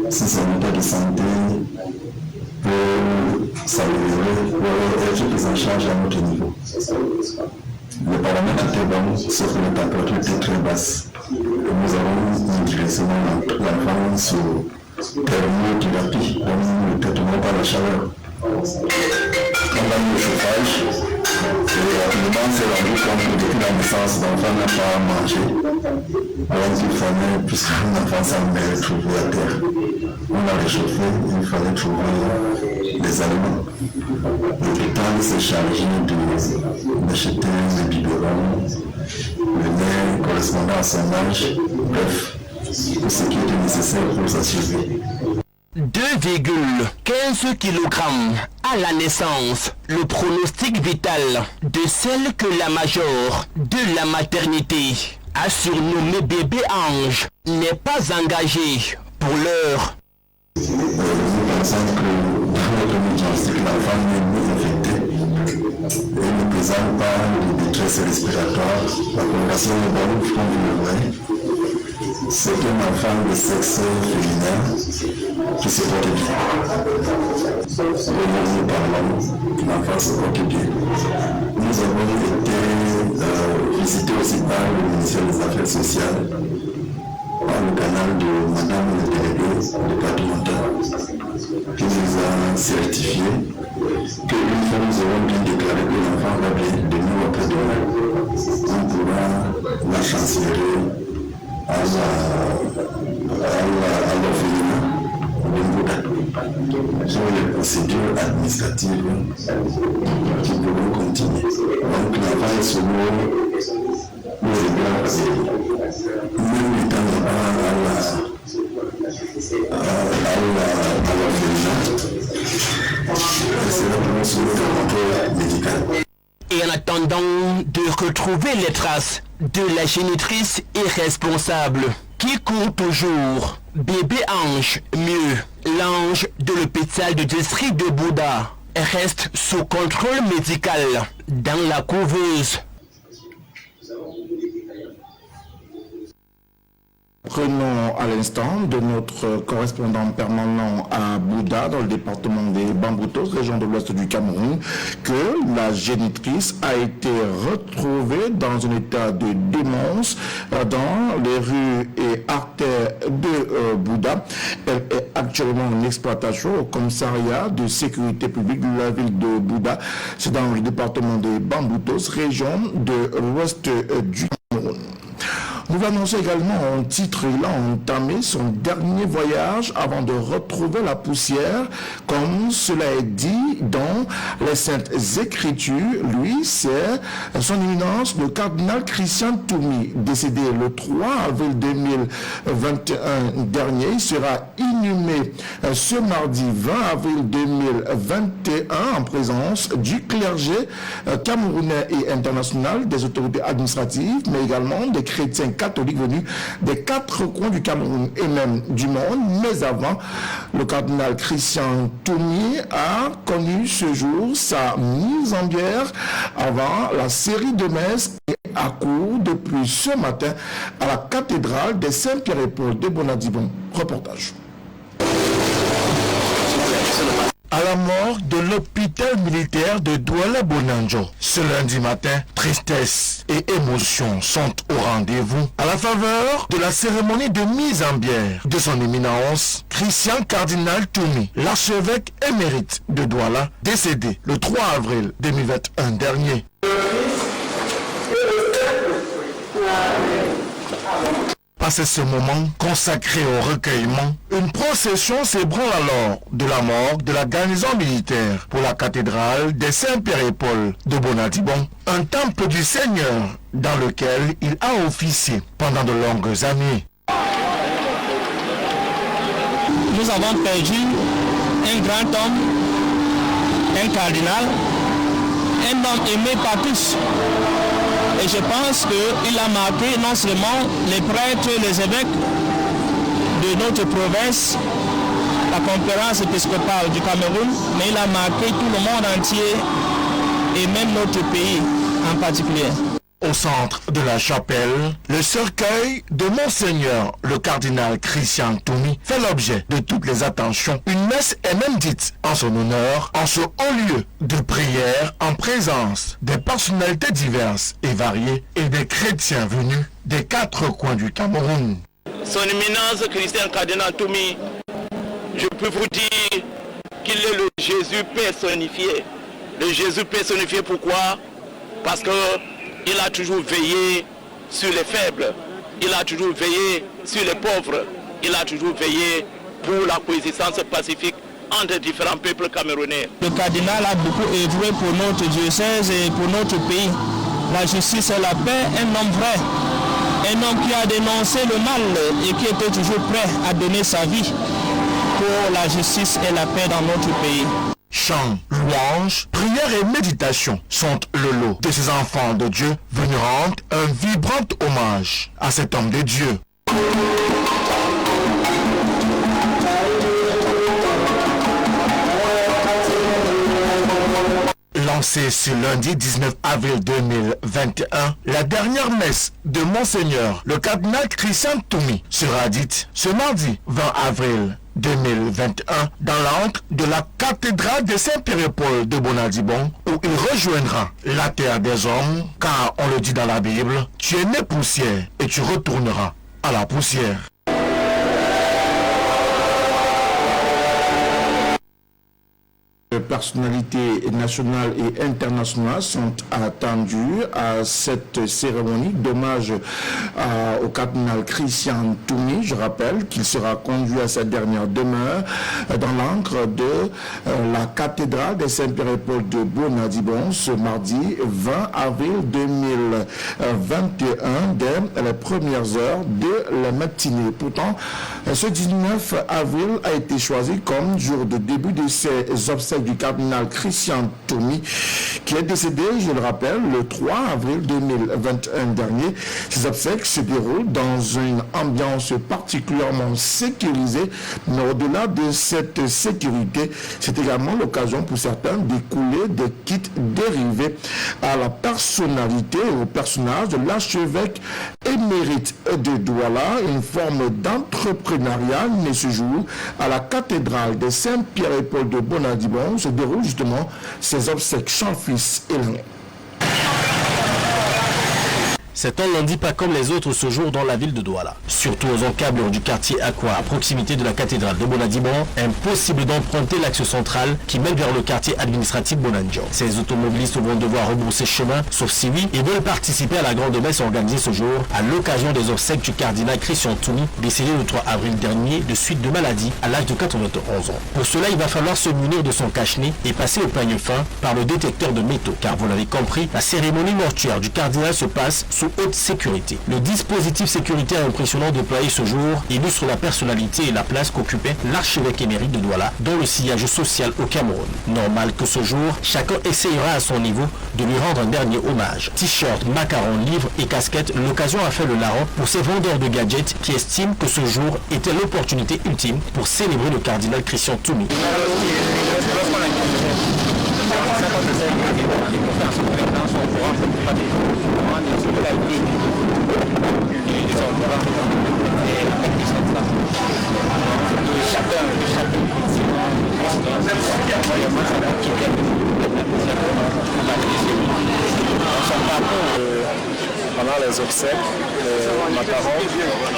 Si son état de santé peut s'améliorer, peut être pris en charge à notre niveau. Les paramètres étaient bons, sauf que la température était très basse. Et nous avons mis directement l'enfant sous thermothérapie, donc le traitement par la chaleur. On a mis le chauffage et rapidement on s'est rendu compte que depuis la naissance, l'enfant n'a pas mangé. Alors qu'il fallait, puisqu'un enfant s'en est trouvé à terre, on l'a réchauffé, il fallait trouver des aliments. L'hôpital s'est chargé d'acheter les biberons, le lait correspondant à son âge, bref, tout ce qui était nécessaire pour sa survie. 2,15 kg à la naissance. Le pronostic vital de celle que la major de la maternité a surnommé bébé ange n'est pas engagé pour l'heure. Nous pensons que dans notre diagnostic, l'enfant n'est infecté et ne présente pas de détresse respiratoire. La coloration est bonne, comme vous le voyez. C'est un enfant de sexe féminin qui se porte bien. Nous parlons, l'enfant se porte bien. Nous avons été visités aussi par le ministère des Affaires sociales, par le canal de Madame le délégué départemental, qui nous a certifié qu'une fois nous aurons bien déclaré que l'enfant va bien, de nous après-demain, on pourra la transférer à l'orphelinat de Bouddha. Sur les procédures administratives qui pourront continuer. Donc l'enfant est sur le regard et même étant à l'orphelinat, c'est là pour nous sur le contrôle médical. Et en attendant de retrouver les traces de la génitrice irresponsable qui court toujours, bébé ange, mieux, l'ange de l'hôpital de district de Bouddha, reste sous contrôle médical dans la couveuse. Prenons à l'instant de notre correspondant permanent à Bouddha, dans le département des Bamboutos, région de l'ouest du Cameroun, que la génitrice a été retrouvée dans un état de démence dans les rues et artères de Bouddha. Elle est actuellement en exploitation au commissariat de sécurité publique de la ville de Bouddha. C'est dans le département des Bamboutos, région de l'ouest du Cameroun. Nous annonçons également en titre, il a entamé son dernier voyage avant de retrouver la poussière, comme cela est dit dans les Saintes Écritures. Lui, c'est son éminence, le cardinal Christian Toumi, décédé le 3 avril 2021 dernier. Il sera inhumé ce mardi 20 avril 2021 en présence du clergé camerounais et international, des autorités administratives, mais également des chrétiens catholiques venus des 4 coins du Cameroun et même du monde. Mais avant, le cardinal Christian Toumi a connu ce jour sa mise en bière avant la série de messes qui a cours depuis ce matin à la cathédrale des Saint-Pierre-et-Paul de Bonadibon. Reportage. À la mort de l'hôpital militaire de Douala-Bonanjo, ce lundi matin, tristesse et émotion sont au rendez-vous à la faveur de la cérémonie de mise en bière de son éminence Christian Cardinal Toumi, l'archevêque émérite de Douala, décédé le 3 avril 2021 dernier. Passé ce moment consacré au recueillement, une procession s'ébranle alors de la morgue de la garnison militaire pour la cathédrale des Saint-Pierre-et-Paul de Bonadibon, un temple du Seigneur dans lequel il a officié pendant de longues années. Nous avons perdu un grand homme, un cardinal, un homme aimé par tous. Et je pense qu'il a marqué non seulement les prêtres, les évêques de notre province, la conférence épiscopale du Cameroun, mais il a marqué tout le monde entier et même notre pays en particulier. Au centre de la chapelle, le cercueil de Monseigneur le cardinal Christian Toumi fait l'objet de toutes les attentions. Une messe est même dite en son honneur en ce haut lieu de prière en présence des personnalités diverses et variées et des chrétiens venus des 4 coins du Cameroun. Son éminence Christian cardinal Toumi, je peux vous dire qu'il est le Jésus personnifié. Le Jésus personnifié, pourquoi? Parce qu'il a toujours veillé sur les faibles, il a toujours veillé sur les pauvres, il a toujours veillé pour la coexistence pacifique entre différents peuples camerounais. Le cardinal a beaucoup œuvré pour notre diocèse et pour notre pays. La justice et la paix, un homme vrai, un homme qui a dénoncé le mal et qui était toujours prêt à donner sa vie pour la justice et la paix dans notre pays. Chants, louanges, prières et méditations sont le lot de ces enfants de Dieu venus rendre un vibrant hommage à cet homme de Dieu. Lancée ce lundi 19 avril 2021, la dernière messe de Monseigneur le cardinal Christian Toumi sera dite ce mardi 20 avril 2021 dans l'antre de la cathédrale de Saint-Pierre-et-Paul de Bonadibon, où il rejoindra la terre des hommes, car on le dit dans la Bible, tu es né poussière et tu retourneras à la poussière. Les personnalités nationales et internationales sont attendues à cette cérémonie d'hommage au cardinal Christian Toumi. Je rappelle qu'il sera conduit à sa dernière demeure dans l'antre de la cathédrale de Saint-Pierre-et-Paul de Bonadibon ce mardi 20 avril 2021 dès les premières heures de la matinée. Pourtant, ce 19 avril a été choisi comme jour de début de ces obsèques du cardinal Christian Toumi, qui est décédé, je le rappelle, le 3 avril 2021 dernier. Ces obsèques se déroulent dans une ambiance particulièrement sécurisée, mais au-delà de cette sécurité, c'est également l'occasion pour certains d'écouler des kits dérivés à la personnalité et au personnage de l'archevêque émérite de Douala. Une forme d'entrepreneuriat né ce jour à la cathédrale de Saint-Pierre-et-Paul de Bonadibon se déroule justement ces obsèques Jean-Fils et Lange. C'est un lundi pas comme les autres ce jour dans la ville de Douala. Surtout aux encablures du quartier Aqua, à proximité de la cathédrale de Bonadibon, impossible d'emprunter l'axe central qui mène vers le quartier administratif Bonanjo. Ces automobilistes vont devoir rebrousser chemin, sauf si oui, ils veulent participer à la grande messe organisée ce jour à l'occasion des obsèques du cardinal Christian Toumi, décédé le 3 avril dernier de suite de maladie à l'âge de 91 ans. Pour cela, il va falloir se munir de son cache-nez et passer au peigne fin par le détecteur de métaux, car vous l'avez compris, la cérémonie mortuaire du cardinal se passe sous haute sécurité. Le dispositif sécuritaire impressionnant déployé ce jour illustre la personnalité et la place qu'occupait l'archevêque émérite de Douala dans le sillage social au Cameroun. Normal que ce jour, chacun essayera à son niveau de lui rendre un dernier hommage. T-shirt, macarons, livres et casquettes, l'occasion a fait le larron pour ces vendeurs de gadgets qui estiment que ce jour était l'opportunité ultime pour célébrer le cardinal Christian Toumi. Pendant les obsèques, les macarons,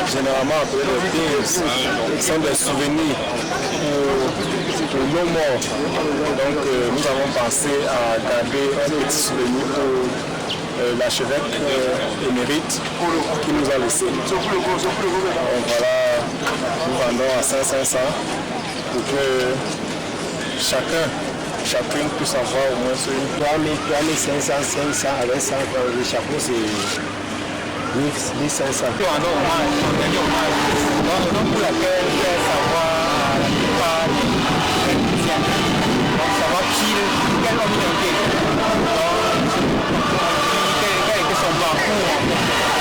généralement appelés les beans, sont des souvenirs pour nos morts. Donc nous avons pensé à garder un petit souvenir pour l'archevêque émérite qui nous a laissé. Donc voilà, nous vendons à 500 pour que chacune puisse avoir au moins 3500 avec 100 le chapeau, c'est 1500. Donc pour laquelle faire savoir à la plupart des chrétiens, donc savoir quel homme il était, quel était son parcours.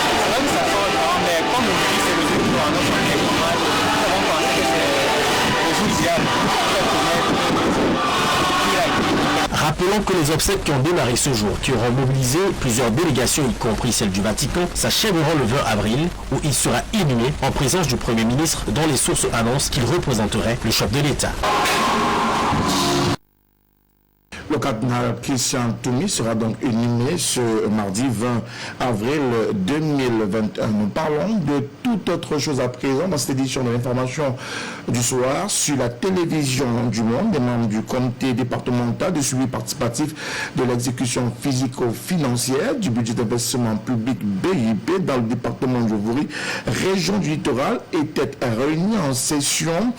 C'est vrai que ça sort grand, mais comme on dit, c'est le jour où nous avons fait hommage, nous avons pensé que c'est le jour idéal pour faire connaître. Rappelez Rappelons que les obsèques qui ont démarré ce jour, qui auront mobilisé plusieurs délégations, y compris celle du Vatican, s'achèveront le 20 avril, où il sera inhumé en présence du Premier ministre, dont les sources annoncent qu'il représenterait le chef de l'État. Le cardinal Christian Toumi sera donc inhumé ce mardi 20 avril 2021. Nous parlons de toute autre chose à présent dans cette édition de l'information du soir sur la télévision du Monde. Des membres du comité départemental de suivi participatif de l'exécution physico-financière du budget d'investissement public BIP dans le département de Jovouri, région du littoral, étaient réunis en session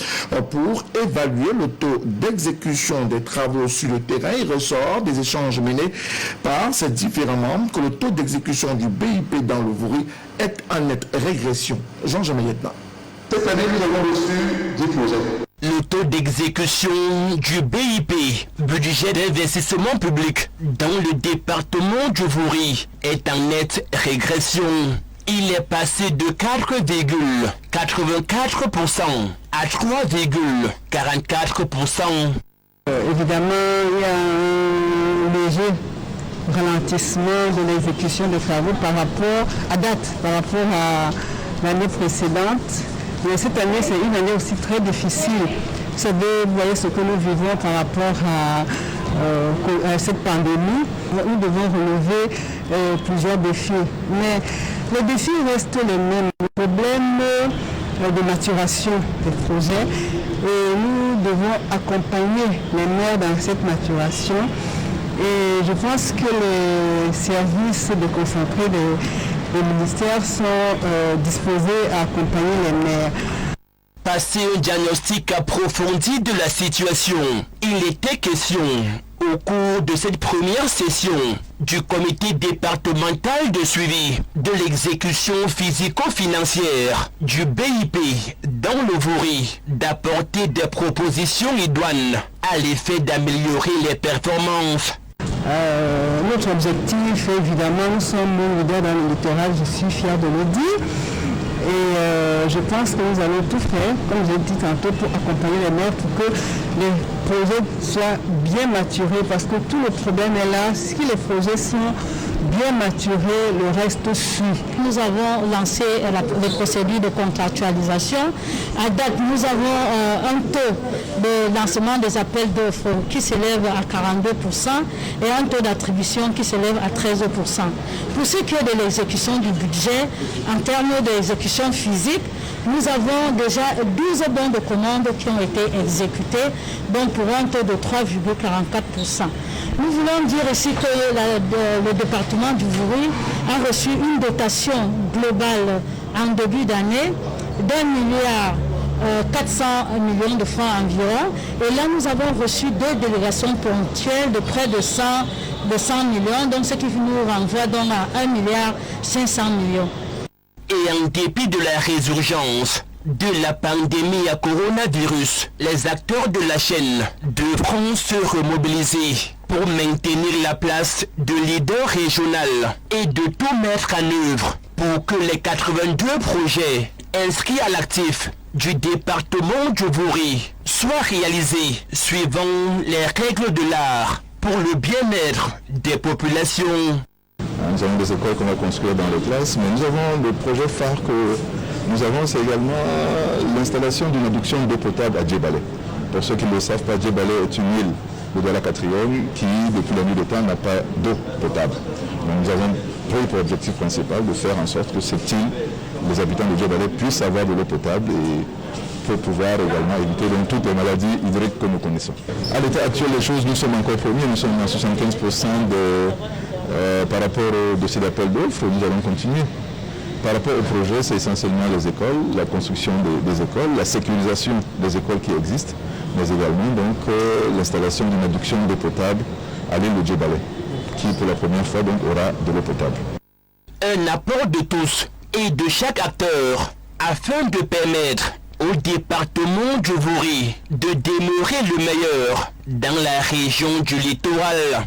pour évaluer le taux d'exécution des travaux sur le terrain. Il ressort des échanges menés par ces différents membres que le taux d'exécution du BIP dans le Vouri est en nette régression. Jean-Jean Mayetna. Cette année, nous avons reçu 10 projets. Le taux d'exécution du BIP, budget d'investissement public, dans le département du Vouri est en nette régression. Il est passé de 4,84% à 3,44%. Évidemment, il y a un léger ralentissement de l'exécution des travaux par rapport à l'année précédente. Mais cette année, c'est une année aussi très difficile. Vous savez, vous voyez ce que nous vivons par rapport à cette pandémie. Nous devons relever plusieurs défis. Mais les défis restent les mêmes. Le problème de maturation des projets. Et nous devons accompagner les maires dans cette maturation. Et je pense que les services déconcentrés des ministères sont disposés à accompagner les maires. Passer un diagnostic approfondi de la situation, il était question au cours de cette première session du comité départemental de suivi de l'exécution physico-financière du BIP dans le Vouri d'apporter des propositions idoines à l'effet d'améliorer les performances. Notre objectif, évidemment, nous sommes leaders dans le littoral, je suis fier de le dire. Et je pense que nous allons tout faire, comme j'ai dit tantôt, pour accompagner les maires pour que les projets soient bien maturés. Parce que tout le problème est là. Si les projets sont bien maturés, le reste suit. Nous avons lancé les procédures de contractualisation. À date, nous avons un taux de lancement des appels d'offres qui s'élève à 42% et un taux d'attribution qui s'élève à 13%. Pour ce qui est de l'exécution du budget, en termes d'exécution physique, nous avons déjà 12 bons de commande qui ont été exécutés, donc pour un taux de 3,44%. Nous voulons dire ici que le département du Vouri a reçu une dotation globale en début d'année d'1,4 milliard de francs environ. Et là, nous avons reçu 2 délégations ponctuelles de près de 100 millions, donc ce qui nous renvoie donc à 1,5 milliard. Et en dépit de la résurgence de la pandémie à coronavirus, les acteurs de la chaîne devront se remobiliser pour maintenir la place de leader régional et de tout mettre en œuvre pour que les 82 projets inscrits à l'actif du département du Vouri soient réalisés suivant les règles de l'art pour le bien-être des populations. Nous avons des écoles qu'on va construire dans les classes, mais nous avons le projet phare que nous avons, c'est également l'installation d'une adduction d'eau potable à Djebale. Pour ceux qui ne le savent pas, Djebale est une île de Douala 4e qui, depuis la nuit des temps, n'a pas d'eau potable. Donc nous avons pris pour objectif principal de faire en sorte que cette île, les habitants de Djebale puissent avoir de l'eau potable et pour pouvoir également éviter donc, toutes les maladies hydriques que nous connaissons. À l'état actuel des choses, nous sommes encore premiers, nous sommes à 75% par rapport au dossier d'appel d'offres, nous allons continuer. Par rapport au projet, c'est essentiellement les écoles, la construction des écoles, la sécurisation des écoles qui existent, mais également donc l'installation d'une adduction d'eau potable à l'île de Djebale, qui pour la première fois donc aura de l'eau potable. Un apport de tous et de chaque acteur afin de permettre au département du Vouri de demeurer le meilleur dans la région du littoral.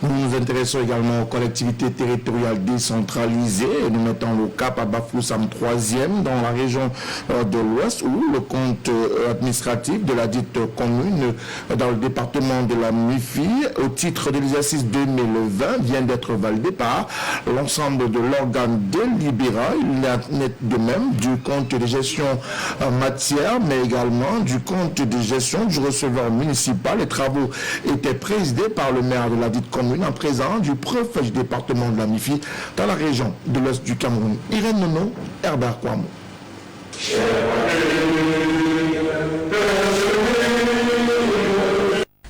Nous nous intéressons également aux collectivités territoriales décentralisées et nous mettons le cap à Bafoussam 3e dans la région de l'Ouest où le compte administratif de la dite commune dans le département de la MIFI au titre de l'exercice 2020 vient d'être validé par l'ensemble de l'organe délibérant. Il en est de même du compte de gestion matière mais également du compte de gestion du receveur municipal. Les travaux étaient présidés par le maire de la dite commune en présence du préfet du département de la MIFI dans la région de l'Ouest du Cameroun. Irène Nono, Herbert Kwamo.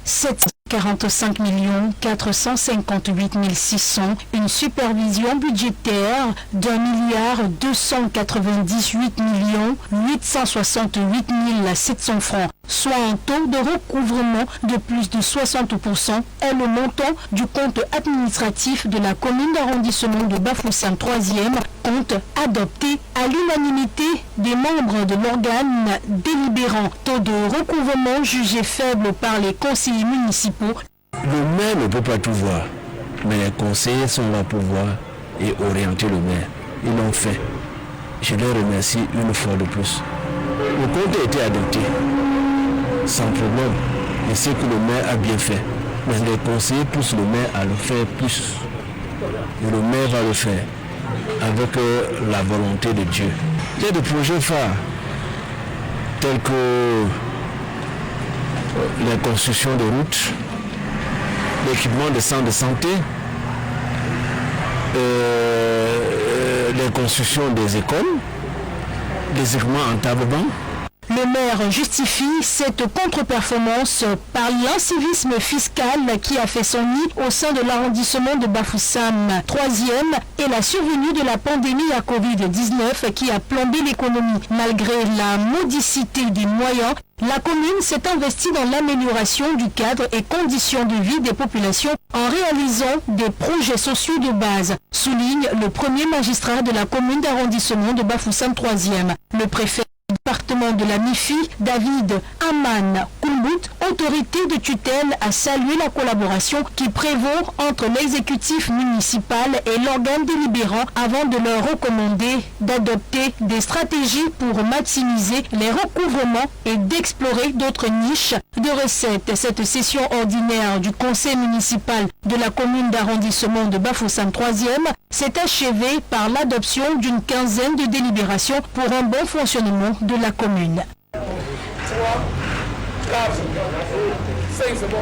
745 458 600, une supervision budgétaire d'1,298 868 700 francs, soit un taux de recouvrement de plus de 60%, est le montant du compte administratif de la commune d'arrondissement de Bafoussam 3e, compte adopté à l'unanimité des membres de l'organe délibérant. Taux de recouvrement jugé faible par les conseillers municipaux. Le maire ne peut pas tout voir, mais les conseillers sont là pour voir et orienter le maire. Ils l'ont fait. Je les remercie une fois de plus. Le compte a été adopté sans problème. Et c'est que le maire a bien fait. Mais les conseillers poussent le maire à le faire plus. Et le maire va le faire avec la volonté de Dieu. Il y a des projets phares tels que la construction de routes, l'équipement des centres de santé, la construction des écoles, des équipements en table-banc. Le maire justifie cette contre-performance par l'incivisme fiscal qui a fait son nid au sein de l'arrondissement de Bafoussam 3e et la survenue de la pandémie à Covid-19 qui a plombé l'économie. Malgré la modicité des moyens, la commune s'est investie dans l'amélioration du cadre et conditions de vie des populations en réalisant des projets sociaux de base, souligne le premier magistrat de la commune d'arrondissement de Bafoussam 3e. Le préfet du département de la MIFI, David Aman Koumbout, autorité de tutelle, a salué la collaboration qui prévaut entre l'exécutif municipal et l'organe délibérant avant de leur recommander d'adopter des stratégies pour maximiser les recouvrements et d'explorer d'autres niches de recettes. Cette session ordinaire du conseil municipal de la commune d'arrondissement de Bafoussam 3e s'est achevée par l'adoption d'une quinzaine de délibérations pour un bon fonctionnement de la commune. 3, 4, 5, c'est bon.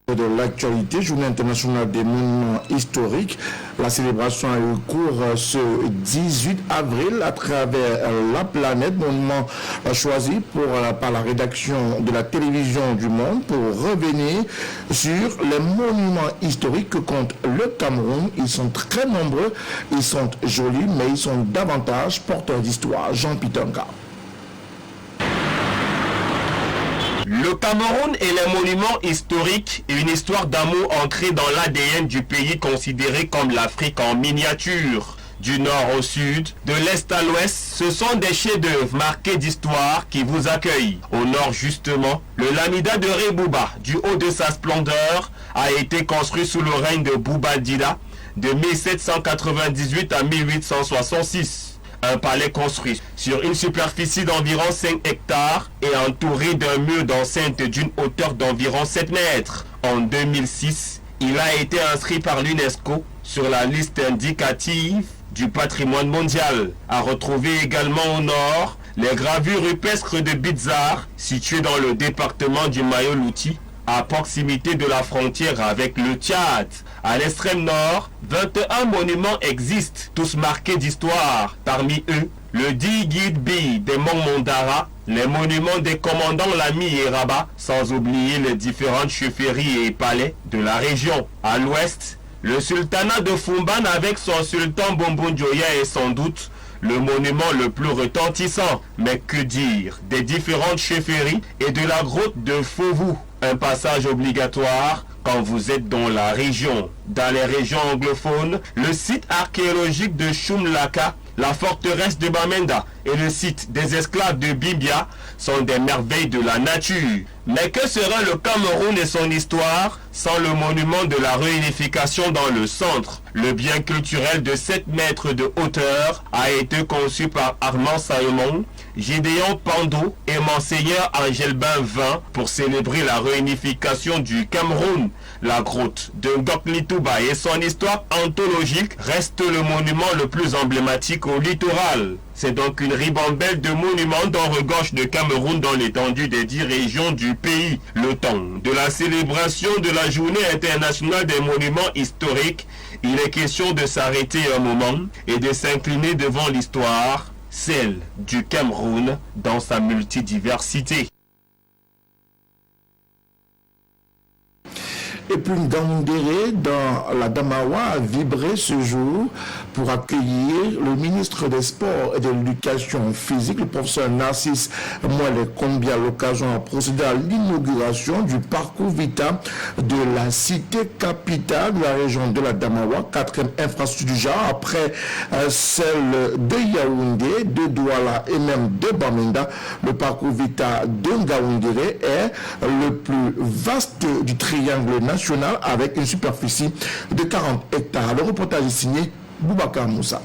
De l'actualité, Journée internationale des monuments historiques. La célébration a eu cours ce 18 avril à travers la planète. Monument choisi par la rédaction de la télévision du Monde pour revenir sur les monuments historiques que compte le Cameroun. Ils sont très nombreux, ils sont jolis, mais ils sont davantage porteurs d'histoire. Jean-Peter Nga. Le Cameroun et les monuments historiques, une histoire d'amour ancrée dans l'ADN du pays considéré comme l'Afrique en miniature. Du nord au sud, de l'est à l'ouest, ce sont des chefs-d'œuvre marqués d'histoire qui vous accueillent. Au nord justement, le Lamida de Rebouba, du haut de sa splendeur, a été construit sous le règne de Boubadila de 1798 à 1866. Un palais construit sur une superficie d'environ 5 hectares et entouré d'un mur d'enceinte d'une hauteur d'environ 7 mètres. En 2006, il a été inscrit par l'UNESCO sur la liste indicative du patrimoine mondial. À retrouver également au nord les gravures rupestres de Bizarre, situées dans le département du Mayo-Louti, à proximité de la frontière avec le Tchad. À l'extrême nord, 21 monuments existent, tous marqués d'histoire. Parmi eux, le Digidbi des monts Mondara, les monuments des commandants Lami et Rabat, sans oublier les différentes chefferies et palais de la région. À l'ouest, le sultanat de Fumban avec son sultan Bombondjoya est sans doute le monument le plus retentissant. Mais que dire des différentes chefferies et de la grotte de Fouvou, un passage obligatoire quand vous êtes dans la région. Dans les régions anglophones, le site archéologique de Choumlaka, la forteresse de Bamenda et le site des esclaves de Bibia sont des merveilles de la nature. Mais que serait le Cameroun et son histoire sans le monument de la réunification dans le centre? Le bien culturel de 7 mètres de hauteur a été conçu par Armand Salomon, Gédéon Pando et Monseigneur Angelbin Vin pour célébrer la réunification du Cameroun. La grotte de Ngok-Litouba et son histoire anthologique reste le monument le plus emblématique au littoral. C'est donc une ribambelle de monuments dont regorge de Cameroun dans l'étendue des 10 régions du pays. Le temps de la célébration de la Journée internationale des monuments historiques, il est question de s'arrêter un moment et de s'incliner devant l'histoire, celle du Cameroun dans sa multidiversité. Et puis Ngaoundéré dans la Damawa a vibré ce jour pour accueillir le ministre des Sports et de l'Éducation physique, le professeur Narcisse Moelle-Kombi, à l'occasion de procéder à l'inauguration du parcours Vita de la cité capitale de la région de la Damawa, 4e infrastructure du genre, après celle de Yaoundé, de Douala et même de Bamenda. Le parcours Vita de Ngaoundéré est le plus vaste du triangle national avec une superficie de 40 hectares. Le reportage est signé Boubacar Moussa.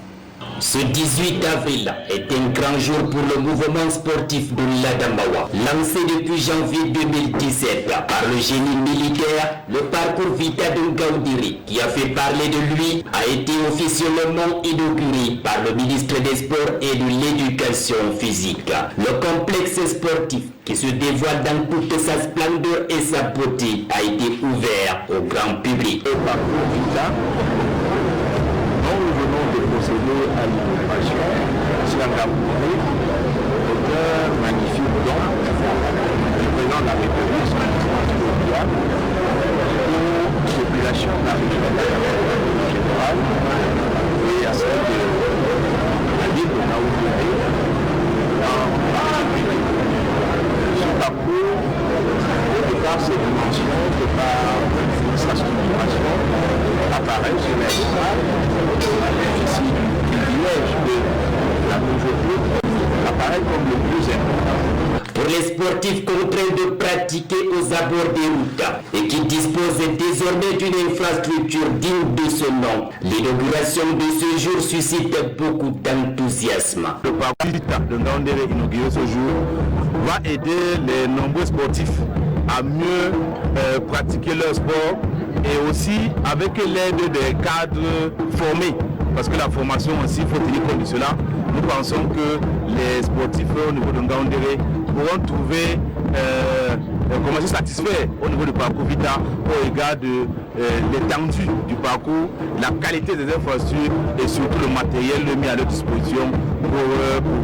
Ce 18 avril est un grand jour pour le mouvement sportif de l'Adamawa. Lancé depuis janvier 2017 par le génie militaire, le parcours Vita de Ngaoundéré, qui a fait parler de lui, a été officiellement inauguré par le ministre des Sports et de l'Éducation physique. Le complexe sportif, qui se dévoile dans toute sa splendeur et sa beauté, a été ouvert au grand public. Le parcours Vita, dont nous venons de procéder à l'inauguration, c'est un Ngaoundéré, auteur magnifique don du président de la République, son excellence mondiale, aux populations de la région en général et à celle de la ville de Ngaoundéré dans la République. Ce parcours, de par ses dimensions, de par sa structuration, apparaît sur les salles, ici du privilège de la nouveauté, apparaît comme le plus important. Pour les sportifs contraints de pratiquer aux abords des routes et qui disposent désormais d'une infrastructure digne de ce nom, l'inauguration de ce jour suscite beaucoup d'enthousiasme. Le parcours de Ngaoundéré inauguré ce jour va aider les nombreux sportifs à mieux pratiquer leur sport et aussi avec l'aide des cadres formés. Parce que la formation aussi, il faut tenir compte de cela. Nous pensons que les sportifs au niveau de Ngaoundéré pourront trouver comment se satisfaire au niveau du parcours Vita au regard de l'étendue du parcours, la qualité des infrastructures et surtout le matériel mis à leur disposition pour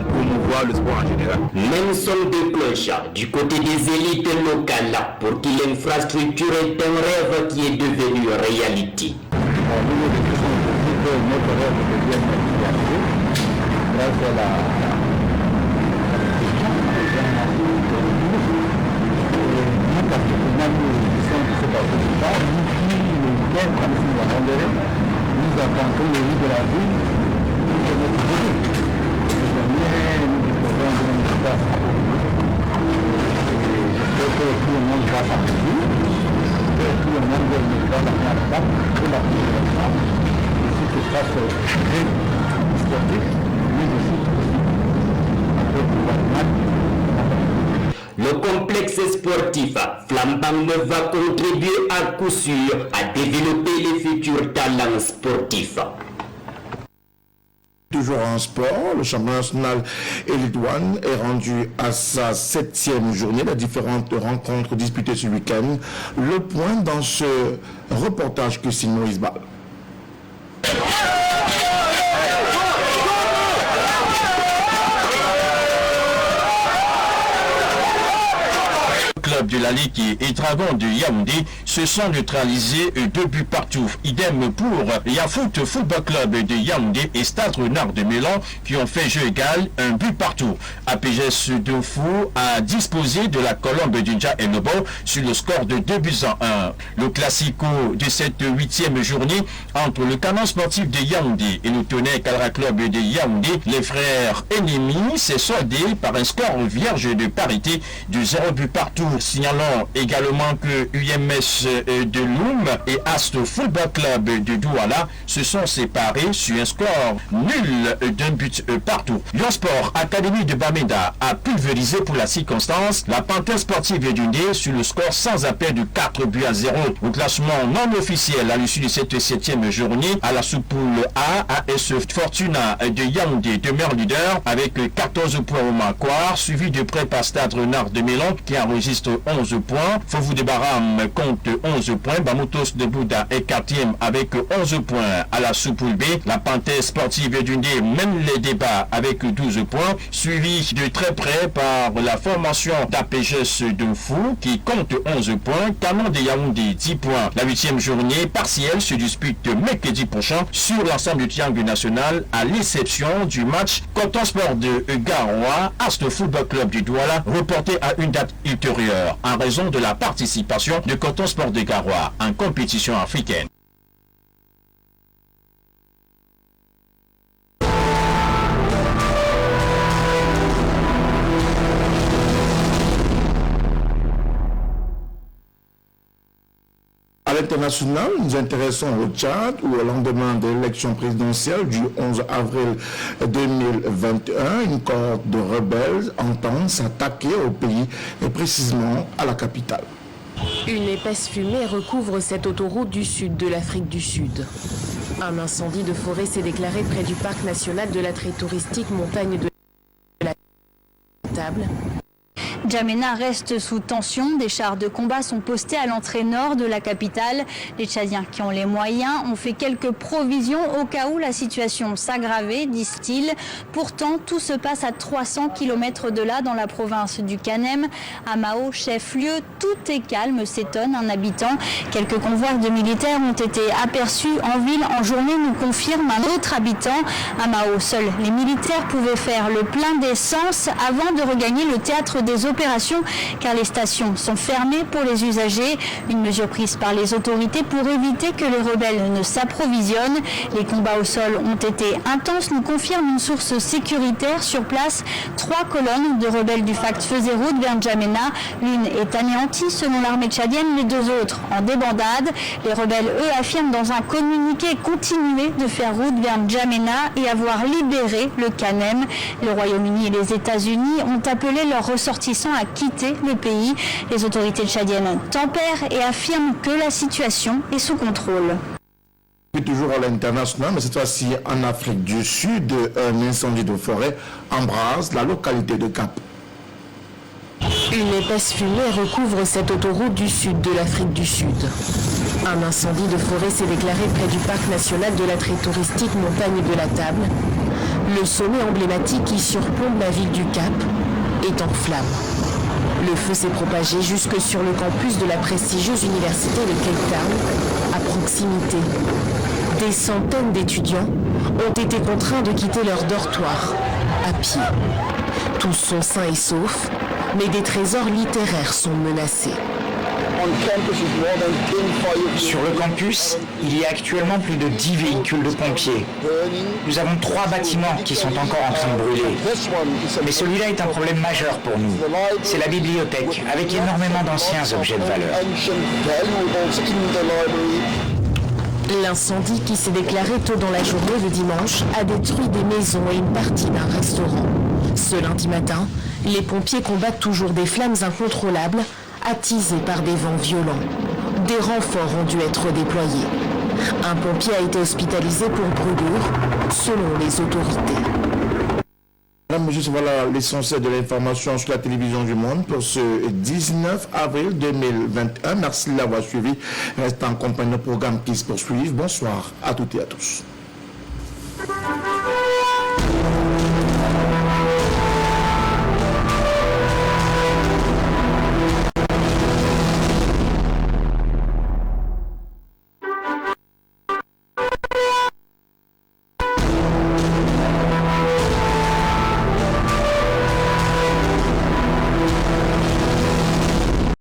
promouvoir le sport en général. Même son de cloche du côté des élites locales pour qui l'infrastructure est un rêve qui est devenu réalité. Notre rêve devienne une réalité grâce à la nous particulièrement nous sommes de ce parcours de temps, nous qui le week-end comme nous l'avons donné, nous affrontons le riz de la ville de notre côté. Le dernier, nous disposons d'un espace et j'espère que tout le monde va participer, que tout le monde va venir dans la première étape et la première étape. Le complexe sportif flambant va contribuer à coup sûr à développer les futurs talents sportifs. Toujours en sport, le championnat national Elite One est rendu à sa 7e journée. Les différentes rencontres disputées ce week-end. Le point dans ce reportage que signe Moïse Bal. Le club de la Ligue et Dragons de Yaoundé se sont neutralisés 2 buts partout. Idem pour Yafoot Football Club de Yaoundé et Stade Renard de Mélan qui ont fait jeu égal 1 but partout. APGS Dofou a disposé de la Colombe d'Inja et Lobo sur le score de 2 buts à 1. Le classico de cette 8e journée entre le Canon sportif de Yaoundé et le Tonnerre Calra Club de Yaoundé, les frères ennemis s'est soldé par un score vierge de parité de 0 but partout. Signalons également que UMS de Loum et Ast Football Club de Douala se sont séparés sur un score nul d'un but partout. Lyon Sport Académie de Bamenda a pulvérisé pour la circonstance la Panthère sportive de Dundee sur le score sans appel de 4 buts à 0. Au classement non officiel à l'issue de cette 7e journée, à la sous-poule A, AS Fortuna de Yaoundé demeure leader avec 14 points au Macoire, suivi de près par Stade Renard de Mélan qui enregistre 11 points. Fofou de Baram compte 11 points. Bamoutos de Bouddha est 4e avec 11 points. À la sous-poule B, la Panthère sportive de Dundee mène les débats avec 12 points, suivi de très près par la formation d'APGS de Fou qui compte 11 points. Canon de Yaoundé 10 points. La 8e journée partielle se dispute mercredi prochain sur l'ensemble du triangle national à l'exception du match Coton Sport de Garoua, Ast Football Club du Douala, reporté à une date ultérieure en raison de la participation de Coton Sport de Garoua en compétition africaine. À l'international, nous nous intéressons au Tchad où au lendemain de l'élection présidentielle du 11 avril 2021, une cohorte de rebelles entend s'attaquer au pays et précisément à la capitale. Une épaisse fumée recouvre cette autoroute du sud de l'Afrique du Sud. Un incendie de forêt s'est déclaré près du parc national de l'attrait touristique montagne de la Table. N'Djamena reste sous tension. Des chars de combat sont postés à l'entrée nord de la capitale. Les Tchadiens qui ont les moyens ont fait quelques provisions au cas où la situation s'aggravait, disent-ils. Pourtant, tout se passe à 300 km de là, dans la province du Kanem. À Mao, chef-lieu, tout est calme, s'étonne un habitant. Quelques convois de militaires ont été aperçus en ville en journée, nous confirme un autre habitant. À Mao, seuls les militaires pouvaient faire le plein d'essence avant de regagner le théâtre des opérations car les stations sont fermées pour les usagers. Une mesure prise par les autorités pour éviter que les rebelles ne s'approvisionnent. Les combats au sol ont été intenses, nous confirme une source sécuritaire sur place. 3 colonnes de rebelles du FACT faisaient route vers N'Djamena. L'une est anéantie selon l'armée tchadienne, les 2 autres en débandade. Les rebelles, eux, affirment dans un communiqué continuer de faire route vers N'Djamena et avoir libéré le Kanem. Le Royaume-Uni et les États-Unis ont appelé leurs ressortissants à quitter le pays. Les autorités tchadiennes tempèrent et affirment que la situation est sous contrôle. Toujours à l'international, mais cette fois-ci en Afrique du Sud, un incendie de forêt embrase la localité de Cap. Une épaisse fumée recouvre cette autoroute du sud de l'Afrique du Sud. Un incendie de forêt s'est déclaré près du parc national de l'attrait touristique montagne de la Table. Le sommet emblématique qui surplombe la ville du Cap est en flammes. Le feu s'est propagé jusque sur le campus de la prestigieuse université de Cape Town, à proximité. Des centaines d'étudiants ont été contraints de quitter leur dortoir à pied. Tous sont sains et saufs, mais des trésors littéraires sont menacés. Sur le campus, il y a actuellement plus de 10 véhicules de pompiers. Nous avons 3 bâtiments qui sont encore en train de brûler. Mais celui-là est un problème majeur pour nous. C'est la bibliothèque, avec énormément d'anciens objets de valeur. L'incendie qui s'est déclaré tôt dans la journée le dimanche a détruit des maisons et une partie d'un restaurant. Ce lundi matin, les pompiers combattent toujours des flammes incontrôlables, attisées par des vents violents. Des renforts ont dû être déployés. Un pompier a été hospitalisé pour brûlure, selon les autorités. Voilà l'essentiel de l'information sur la télévision du monde pour ce 19 avril 2021. Merci de l'avoir suivi. Restez en compagnie de programme qui se poursuivent. Bonsoir à toutes et à tous.